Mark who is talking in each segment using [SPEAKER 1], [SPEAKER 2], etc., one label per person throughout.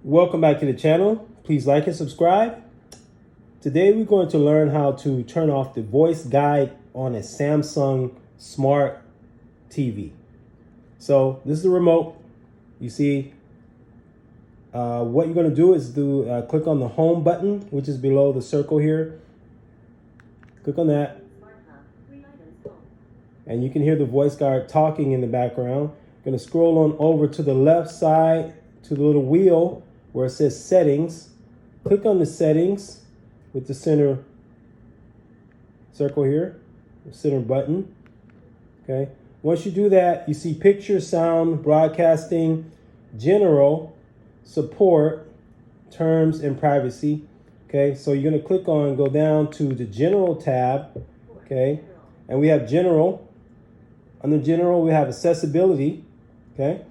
[SPEAKER 1] Welcome back to the channel. Please like and subscribe. Today we're going to learn how to turn off the voice guide on a Samsung Smart TV. So this is the remote. You see what you're going to do is click on the home button, which is below the circle here. Click on that. And you can hear the voice guide talking in the background. Going to scroll on over to the left side to the little wheel where it says settings. Click on the settings with the center circle here, the center button. Okay. Once you do that, you see picture, sound, broadcasting, general, support, terms, and privacy. Okay. So you're going to click on, go down to the general tab. Okay. And we have general. Under general, we have accessibility. Okay.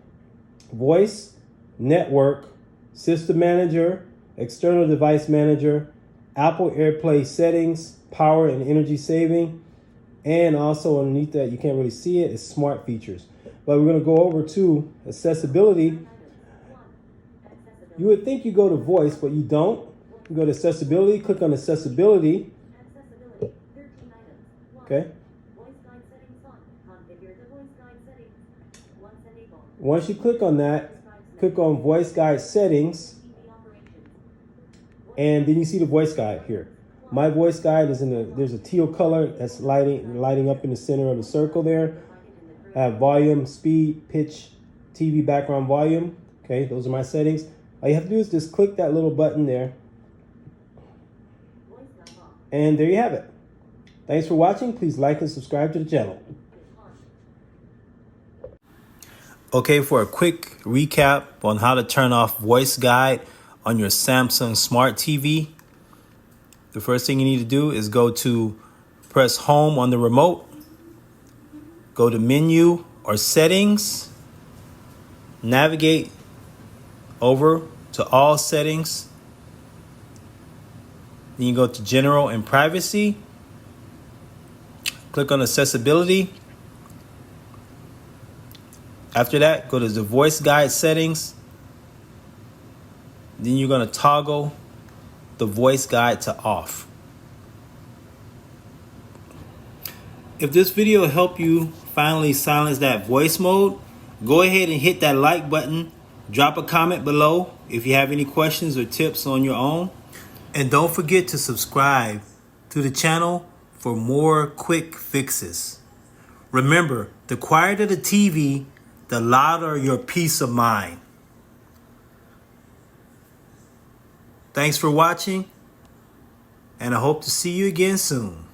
[SPEAKER 1] Voice, network, system manager, external device manager, Apple AirPlay settings, power and energy saving, and also underneath that, you can't really see it, is smart features. But we're going to go over to accessibility. You would think you go to voice, but you don't. You go to accessibility, click on accessibility. Okay. Once you click on that, click on voice guide settings, and then you see the voice guide here. My voice guide is there's a teal color that's lighting up in the center of the circle there. I have volume, speed, pitch, TV background volume. Okay, those are my settings. All you have to do is just click that little button there. And there you have it. Thanks for watching. Please like and subscribe to the channel. Okay, for a quick recap on how to turn off voice guide on your Samsung Smart TV, the first thing you need to do is press home on the remote, go to menu or settings, navigate over to all settings, then you go to general and privacy, click on accessibility. After that, go to the voice guide settings. Then you're going to toggle the voice guide to off. If this video helped you finally silence that voice mode, go ahead and hit that like button. Drop a comment below if you have any questions or tips on your own. And don't forget to subscribe to the channel for more quick fixes. Remember, the quieter the TV, the louder your peace of mind. Thanks for watching, and I hope to see you again soon.